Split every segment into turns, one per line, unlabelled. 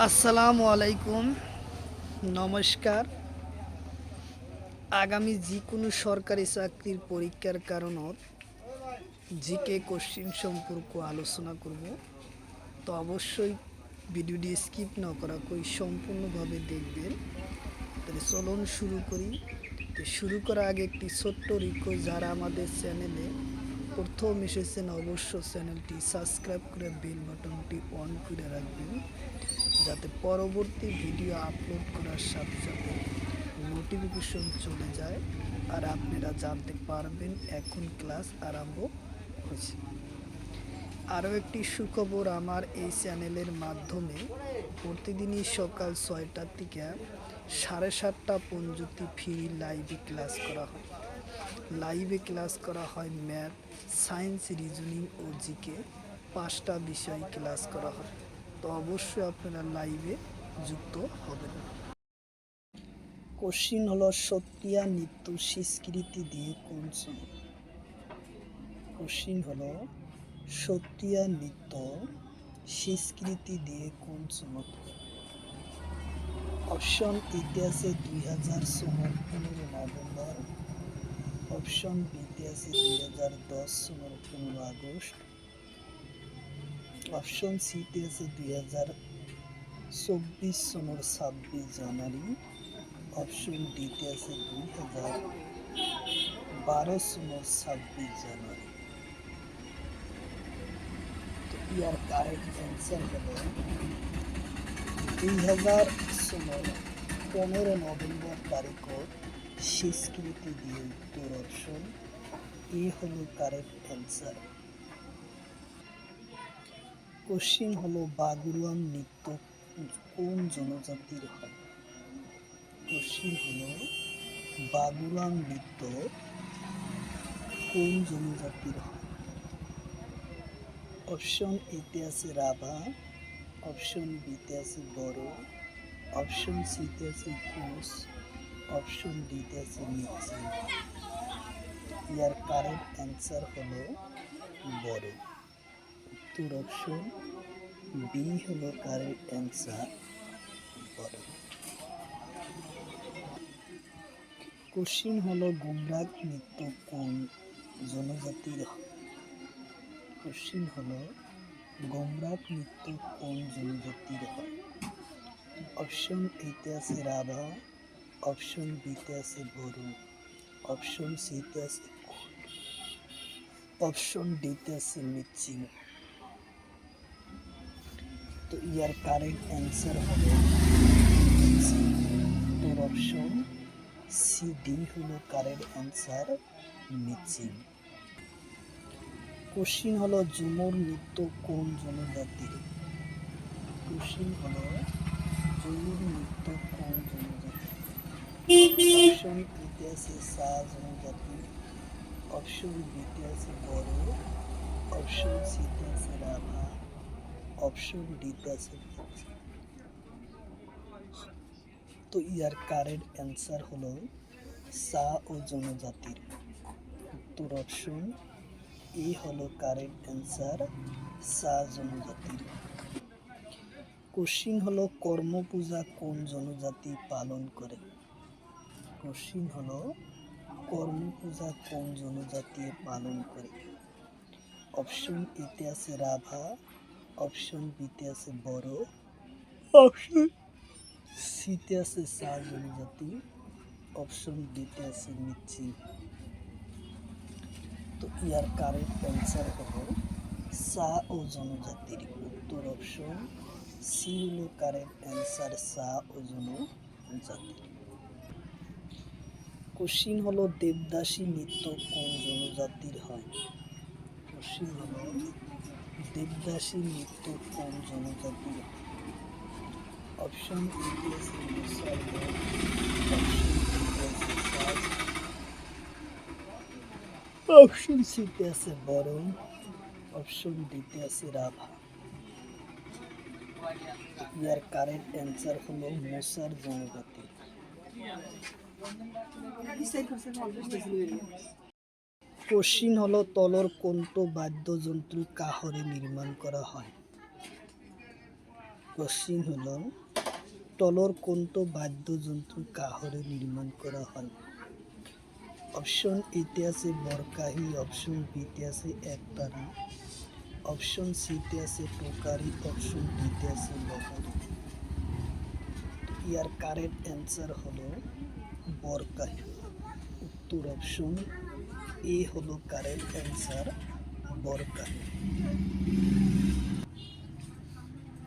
আসসালামু আলাইকুম, নমস্কার। আগামী যিকোনো সরকারি চাকরির পরীক্ষার কারণত জিকে কোশ্চিন সম্পর্ক আলোচনা করব। তো অবশ্যই ভিডিওটি স্কিপ না করাকৈ সম্পূর্ণভাবে দেখবেন। তাহলে চলুন শুরু করি। তো শুরু করার আগে একটি ছোট্ট রিকোয়েস্ট, যারা আমাদের চ্যানেলে প্রথম এসেছেন অবশ্য চ্যানেলটি সাবস্ক্রাইব করে বেল বাটনটি অন করে রাখবেন, যাতে পরবর্তী ভিডিও আপলোড করার সাথে সাথে নোটিফিকেশন চলে যায় আর আপনারা জানতে পারবেন এখন ক্লাস আরম্ভ হয়েছে। আরও একটি সুখবর, আমার এই চ্যানেলের মাধ্যমে প্রতিদিনই সকাল 6টা থেকে 7:30 পর্যন্ত ফ্রি লাইভে ক্লাস করা হয়। লাইভে ক্লাস করা হয় ম্যাথ, সায়েন্স, রিজনিং ও জিকে 5টা বিষয় ক্লাস করা হয়। তো অবশ্যই আপনারা লাইভে যুক্ত হবেন। কোশ্চিন হলো সত্রিয়া নৃত্য স্বীকৃতি দিয়ে কোন সনদ? কোশ্চিন হলো সত্রিয়া নৃত্য স্বীকৃতি দিয়ে কোন সনদ? অপশন ইতিহাসে 2000 সনের 15 নভেম্বর, অপশন বি ইতিহাসে 2010 সনের 15 আগস্ট, অপশন সি ইতিহাসে 2024 সনের 26 জানুয়ারি, অপশন ডিতে আছে 2012 সনের 26 জানুয়ারি। তো ইয়ার কারেক্ট অ্যান্সার হলো 2000 সনের 15 নভেম্বর তারিখত স্বীকৃতি দিয়ে উত্তর অপশন এ হলো কারেক্ট অ্যান্সার। কোশ্চিন হলো বাগুরুয়ান নৃত্য কোন জনজাতির হয়? কোশ্চিন হলো বাগুরুয়ান নৃত্য কোন জনজাতির হয়? অপশন এতে আছে রাভা, অপশন বিতে আছে বড়ো, অপশন সিতে আছে কোচ, অপশন ডিতে আছে মিচিং। ইয়ার কারেক্ট অ্যান্সার হলো বড়ো। উত্তর অপশন বি হলো কারেক্ট অ্যান্সার, বড়ো। কোশ্চিন হলো গুমরাগ নৃত্য কোন জনজাতির হয়? কোশ্চিন হলো গুমরাগ নৃত্য কোন জনজাতির হয়? অপশন এতে আছে রাভা, অপশন বিতে আছে বড়ো, অপশন সিতে আছে কোট, অপশন ডিতে আছে মিচিং। তো ইয়ার কারেক্ট অ্যান্সার হলো মিচিং। তোর অপশন সি ডি হলো কারেক্ট অ্যান্সার, মিচিং। কোশ্চিন হলো ঝুমুর নৃত্য কোন জনজাতির? কোশ্চিন হলো ঝুমুর নৃত্য কোন জনজাতির? অপশন এতে আছে সা জনজাতি, অপশন বিতে আছে বড়ো, অপশন সিতে আছে রাভা, অপশন ডিতে আছে মিচিং। তো ইয়ার কারেক্ট অ্যান্সার হলো সা ও জনজাতির। উত্তর অপশন এ হলো কারেক্ট অ্যান্সার, সা জনজাতির। কোশ্চিন হলো কর্ম পূজা কোন জনজাতি পালন করে? কোশ্চিন হলো কর্ম পূজা কোন জনজাতি পালন করে? অপশন এতে আছে রাভা, অপশন বিতে আছে বড়ো, অপশন সিতে আছে সা জনজাতি, অপশন ডিতে আছে মিচিং। তো ইয়ার কারেক্ট অ্যান্সার হলো সা ও জনজাতির। উত্তর অপশন সি হলো কারেক্ট অ্যান্সার, সা ও জনজাতির। কোশ্চিন হলো দেবদাসী নৃত্য কোন জনজাতির হয়? কোশ্চিন হলো দেবদাসী নৃত্য কোন জনজাতির হয়? অপশন এতে আছে মুসলমান, অপশন বিতে আছে সাজ, অপশন সিতে আছে বরং, অপশন ডিতে আছে রাভা। ইয়ার কারেক্ট অ্যান্সার হলো মুসার জনজাতি। কোশ্চিন হলো তলর কোনটো বাদ্যযন্ত্র কাহরে নির্মাণ করা হয়? কোশ্চিন হলো তলর কোনটো বাদ্যযন্ত্র কাহরে নির্মাণ করা হয়? অপশন এতে আছে বরকাহি, অপশন বিতে আছে একতারা, অপশন সিতে আছে টোকারি, অপশন ডিতে আছে লহরি। ইয়ার কারেক্ট অ্যান্সার হলো বরকাহি। উত্তর অপশন এ হলো কারেক্ট অ্যান্সার, বরকাহি।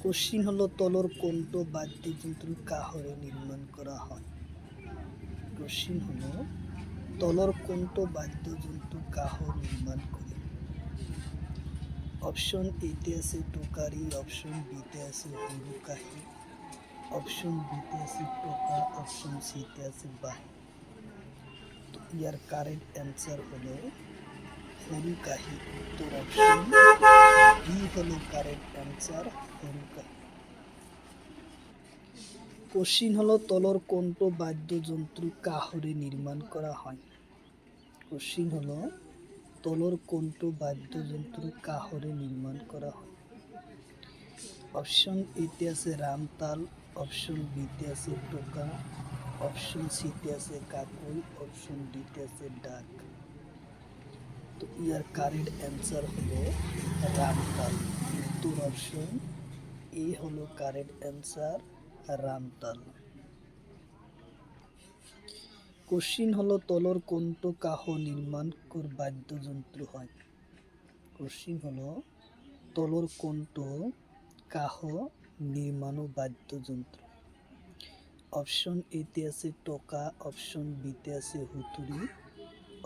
কোশ্চিন হলো তলর কোনটো বাদ্যযন্ত্র কাহরে নির্মাণ করা হয়? কোশ্চিন হলো তলর কোনটো বাদ্যযন্ত্র কাহর নির্মাণ করে? অপশন এতে আছে টোকারি, অপশন বিতে আছে হুরুকাহি, অপশন বিতে আছে টোকা, অপশন সিতে আছে বাহি। তো ইয়ার কারেক্ট অ্যান্সার হলো হুরুকাহি। উত্তর অপশন বি হলো কারেক্ট অ্যান্সার, হুরুকাহি। কোশ্চিন হলো তলর কোনটো বাদ্যযন্ত্র কাহরে নির্মাণ করা হয়? কোশ্চিন হলো তলর কোনটো বাদ্যযন্ত্র কাহরে নির্মাণ করা হয়? অপশন এতে আছে রামতাল, অপশন বিতে আছে টোকা, অপশন সিতে আছে কাকুই, অপশন ডিতে আছে ডাক। তো ইয়ার কারেক্ট অ্যান্সার হলো রামতাল। উত্তর অপশন এ হলো কারেক্ট অ্যান্সার, রামতাল। কোশ্চিন হলো তলর কোনটো কাহ নির্মাণ কর বাদ্যযন্ত্র হয়? কোশ্চিন হলো তলর কোনটো কাহ নির্মাণ বাদ্যযন্ত্র? অপশন এতে আছে টোকা, অপশন বিতে আছে হুতুরি,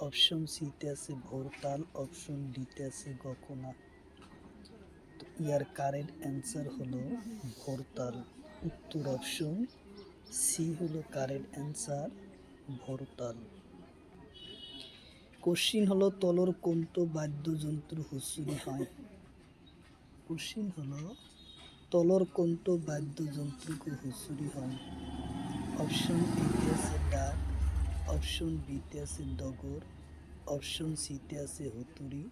অপশন সিতে আছে ভোরতাল, অপশন ডিতে আছে গকনা। তো ইয়ার কারেক্ট অ্যান্সার হলো ভোরতাল। উত্তর অপশন সি হলো কারেক্ট অ্যান্সার, ভোরতাল। কোশ্চিন হলো তলর কোনটো বাদ্যযন্ত্র হুঁসুরি হয়? কোশ্চিন হলো তলর কোনটো বাদ্যযন্ত্রকে হুঁসুরি হয়? অপশন এতে আছে ডাক, অপশন বিতে আছে ডগর, অপশন সিতে আছে হুতুরি,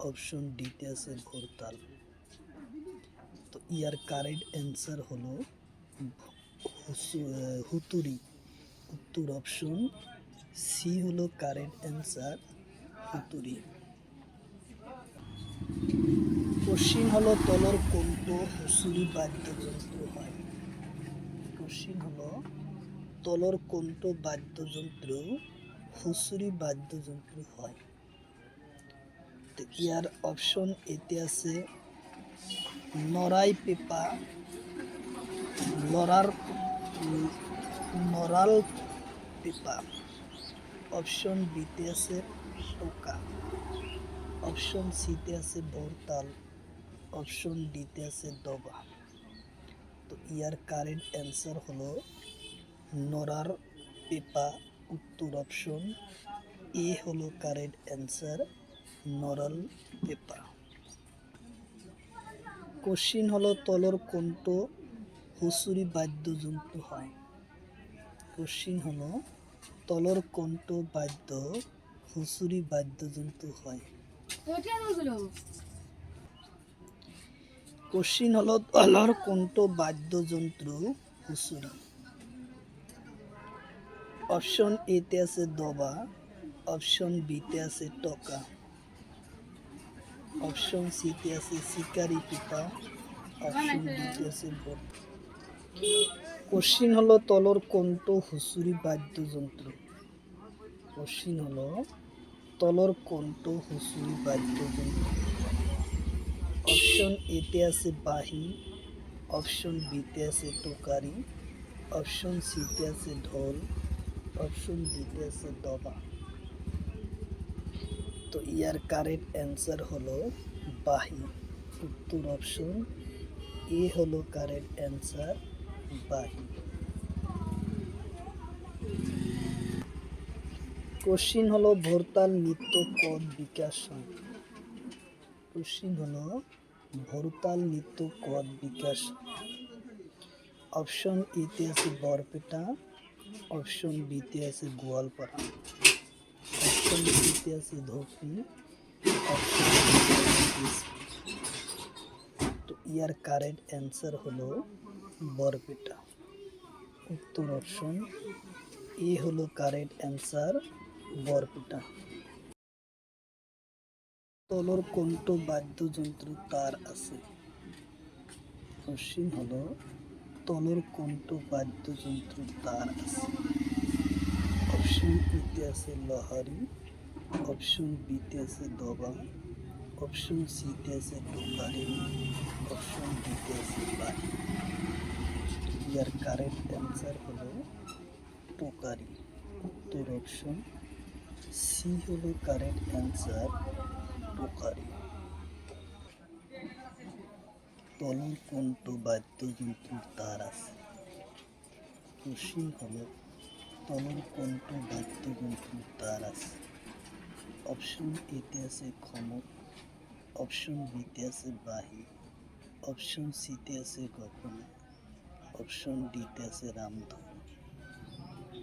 অপশন ডিতে আছে ভোরতাল। তো ইয়ার কারেক্ট অ্যান্সার হলো হুতুরি। উত্তর অপশন সি হলো কারেক্ট অ্যান্সার, হুতুরি। কোশ্চিন হলো তলর কোনটো হুঁসুরি বাদ্যযন্ত্র হয়? কোশ্চিন হলো তলর কোনটো বাদ্যযন্ত্র হুঁসুরি বাদ্যযন্ত্র হয়? তো ইয়ার অপশন এতে আছে নরাই পেপা, নরাল পেপা, অপশন বিতে আছে টোকা, অপশন সিতে আছে ভোরতাল, অপশন ডিতে আছে দবা। তো ইয়ার কারেক্ট অ্যান্সার হলো নরার পেপা। উত্তর অপশন এ হলো কারেক্ট অ্যান্সার, নরাল পেপা। কোশ্চিন হলো তলর কোনটো হুঁসুরি বাদ্যযন্ত্র হয়? কোশ্চিন হলো তলর কোনটো বাদ্য হুঁসুরি বাদ্যযন্ত্র হয়? কোশ্চিন হলো তলর কোনটো বাদ্যযন্ত্র হুঁসুরি? অপশন এতে আছে দবা, অপশন বিতে আছে টকা, অপশন সিতে আছে শিকারি পিপা, অপশন ডিতে আছে ভোট। কোশ্চিন হলো তলর কোনটো হুঁসুরি বাদ্যযন্ত্র? কোশ্চিন হলো তলর কোনটো হুঁসুরি বাদ্যযন্ত্র? অপশন এতে আছে বাহি, অপশন বিতে আছে টোকারি, অপশন সিতে আছে ঢোল, অপশন ডিতে আছে দবা। তো ইয়ার কারেক্ট অ্যান্সার হলো বাহি। উত্তর অপশন এ হলো কারেক্ট অ্যান্সার, বাহি। কোশ্চিন হলো ভোরতাল নৃত্য কদ বিকাশ হয়? কোশ্চিন হলো ভোরতাল নৃত্য কদ বিকাশ? অপশন এতে আছে বরপেটা, অপশন বিতে আছে গোয়ালপাড়া, অপশন সিতে আছে ধোপি, অপশন ডিতে আছে বিসপি। তো ইয়ার কারেক্ট অ্যান্সার হলো বরপেটা। উত্তর অপশন এ হলো কারেক্ট অ্যান্সার, বরপেটা। তলোর কণ্ঠ বাদ্যযন্ত্র তার আছে? কোশ্চিন হলো তলোর কণ্ঠ বাদ্যযন্ত্র তার আছে? অপশন এতে আছে লহারি, অপশন বিতে আছে দবা, অপশন সিতে আছে টোকারি, অপশন ডিতে আছে বাড়ি। ইয়ার কারেক্ট অ্যান্সার হলো টোকারি। উত্তর অপশন সি হলো কারেক্ট অ্যান্সার, টোকারি। তলোর কণ্ঠ বাদ্যযন্ত্রের তার আছে? কোশ্চিন হলো তলোর কণ্ঠ বাদ্যযন্ত্রের তার আছে? অপশন এতে আছে খমক, অপশন বিতে আছে বাহি, অপশন সিতে আছে গগনা, অপশন ডিতে আছে রামধনু।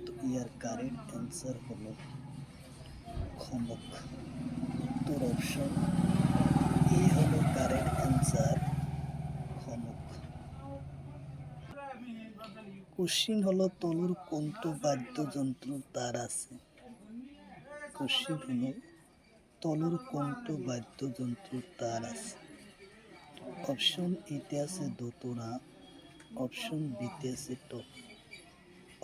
তো ইয়ার কারেক্ট অ্যান্সার হলো খমক। উত্তর অপশন এ হলো কারেক্ট অ্যান্সার, খমক। কোশ্চিন হলো তলোর কণ্ঠ বাদ্যযন্ত্র তার আছে? কোশ্চিন হলো তলোর কণ্ঠ বাদ্যযন্ত্র তার আছে? অপশন এতে আছে দোতরা, অপশন বিতে আছে টপ,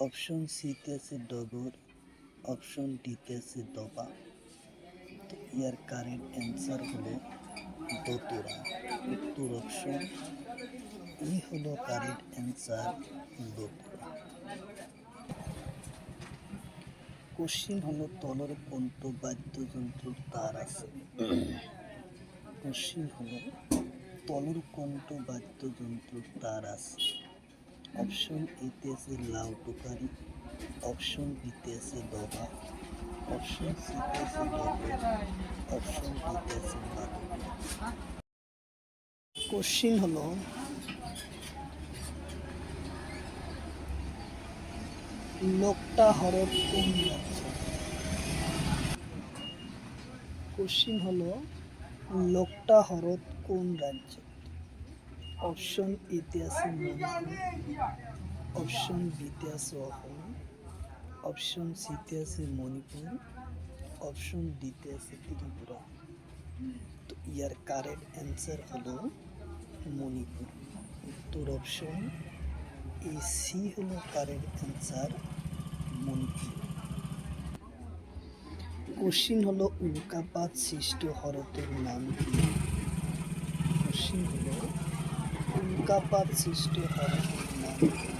অপশন সিতে আছে ডগর, অপশন ডিতে আছে দবা। তো ইয়ার কারেক্ট অ্যান্সার হলো দোতরা। উত্তর অপশন ই হলো কারেক্ট অ্যান্সার, দোতরা। কোশ্চিন হলো তলোর কণ্ঠ বাদ্যযন্ত্র তার আছে? কোশ্চিন হলো তলোর কণ্ঠ বাদ্যযন্ত্র তার আছে? অপশন এতে আছে লাউ টোকারি, অপশন বিতে আছে দবা, অপশন সিতে আছে ডগর, অপশন ডিতে আছে বাদক। কোশ্চিন হলো লোকটা হরফ কোন রাজ্য? কোশ্চিন হলো লোকটা হরফ কোন রাজ্য? অপশন এতে আছে মণিপুর, অপশন বিতে আছে অসম, অপশন সিতে আছে মণিপুর, অপশন ডিতে আছে ত্রিপুরা। তো ইয়ার কারেক্ট অ্যান্সার হলো মণিপুর। উত্তর অপশন এ সি হলো কারেক্ট অ্যান্সার, মণিপুর। কোশ্চিন হলো উল্কাপাত সৃষ্ট হরফের নাম কি? কোশ্চিন হলো উল্কাপাত সৃষ্ট হরফের নাম কি?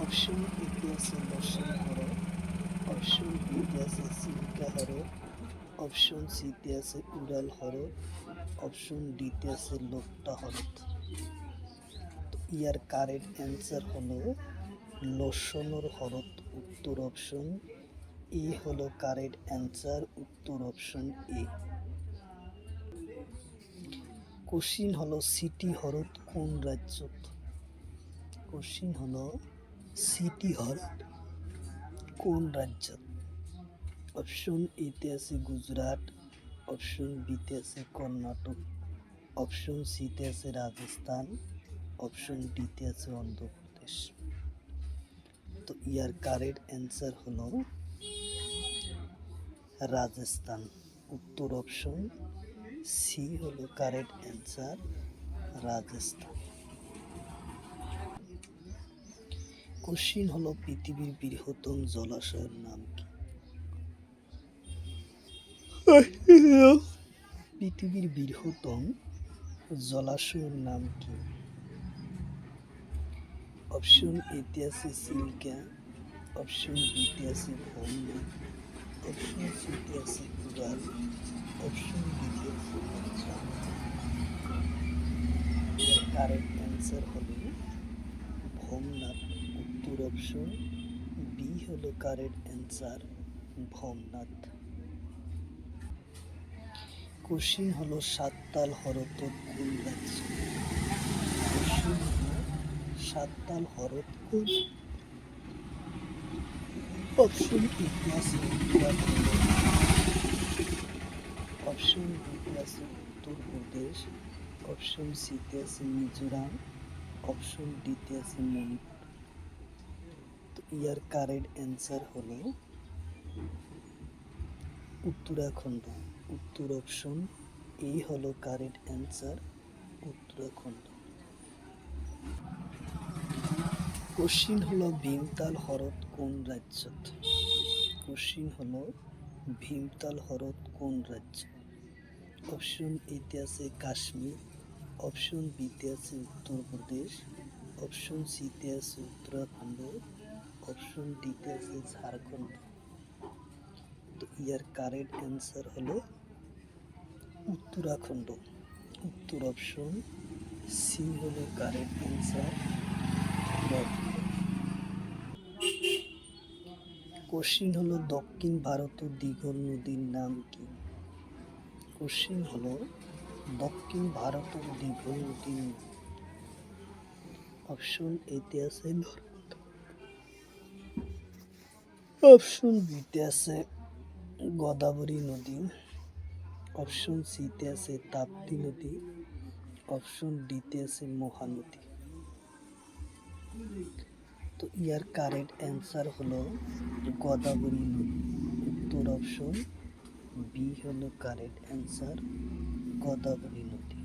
অপশন এতে আছে লসন হরফ, অপশন বিতে আছে সিল্কা হরফ, অপশন সিতে আছে উড়াল হরফ, অপশন ডিতে আছে লোকটা হরফ। তো ইয়ার কারেক্ট অ্যান্সার হলো লসনর হরফ। উত্তর অপশন এ হলো কারেক্ট অ্যান্সার, উত্তর অপশন এ। কোশ্চিন হলো সিটি হরফ কোন রাজ্য? কোশ্চিন হলো সিটি হরফ কোন রাজ্য? অপশন এতে আছে গুজরাট, অপশন বিতে আছে কর্ণাটক, অপশন সিতে আছে রাজস্থান, অপশন ডিতে আছে অন্ধ্রপ্রদেশ। তো ইয়ার কারেক্ট অ্যান্সার হলো রাজস্থান। উত্তর অপশন সি হলো কারেক্ট অ্যান্সার, রাজস্থান। কোশ্চিন হলো পৃথিবীর বৃহত্তম জলাশয়ের নাম কি? পৃথিবীর বৃহত্তম জলাশয়ের নাম কি? অপশন এতে আছে চিল্কা, অপশন বিতে আছে ভোমনা, অপশন সিতে আছে উড়াল, অপশন ডিতে আছে মচ্ছা। কারেক্ট অ্যান্সার হলো ভোমনাথ। উত্তর অপশন বি হলো কারেক্ট অ্যান্সার, ভোমনাথ। কোশ্চিন হলো সাততাল হরফ কোন রাজ্য? কোশ্চিন হলো সাততাল হরফ কোন? অপশন এতে আছে উত্তরাখণ্ড, অপশন বিতে আছে উত্তরপ্রদেশ, অপশন সিতে আছে মিজোরাম, অপশন ডিতে আছে মণিপুর। তো ইয়ার কারেক্ট অ্যান্সার হলো উত্তরাখণ্ড। উত্তর অপশন এই হলো কারেক্ট অ্যান্সার, উত্তরাখণ্ড। কোশ্চিন হলো ভীমতাল হ্রদ কোন রাজ্যত? কোশ্চিন হলো ভীমতাল হ্রদ কোন রাজ্য? অপশন এতে আছে কাশ্মীর, অপশন বিতে আছে উত্তরপ্রদেশ, অপশন সিতে আছে উত্তরাখণ্ড, অপশন ডিতে আছে ঝাড়খণ্ড। তো ইয়ার কারেক্ট অ্যান্সার হলো উত্তরাখণ্ড। উত্তর অপশন সি হলো কারেক্ট অ্যান্সার। কোশ্চিন হলো দক্ষিণ ভারতের দীঘল নদীর নাম কি? কোশ্চিন হলো দক্ষিণ ভারতের দীঘল নদীর নাম। অপশন এতে আছে নর্মদা, অপশন বিতে আছে গোদাবরী নদী, অপশন সিতে আছে তাপ্তি নদী, অপশন ডিতে আছে মহানদী। তো ইয়ার কারেক্ট অ্যান্সার হলো গোদাবরী নদী। উত্তর অপশন বি হলো কারেক্ট অ্যান্সার, গোদাবরী নদী।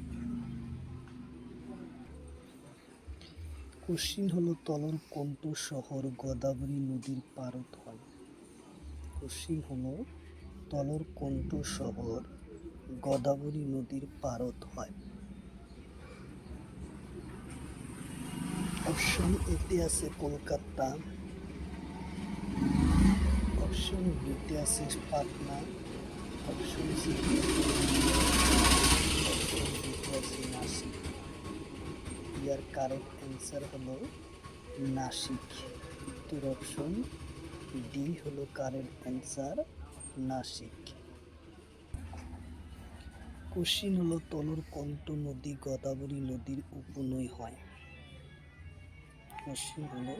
কোশ্চিন হলো তলর কোনটো শহর গোদাবরী নদীর পারত হয়? কোশ্চিন হলো তলর কোনটো শহর গোদাবরী নদীর পারত হয়? অপশন এতে আছে কলকাতা, অপশন বিতে আছে পাটনা, অপশন সিতে অপশন ডিতে আছে নাসিক। ইয়ার কারেক্ট অ্যান্সার হলো নাসিক। উত্তর অপশন ডি হলো কারেক্ট অ্যান্সার, নাসিক। কোশ্চিন হলো তলর কোনটো নদী গোদাবরী নদীর উপনয় হয়? কোশ্চিন হলো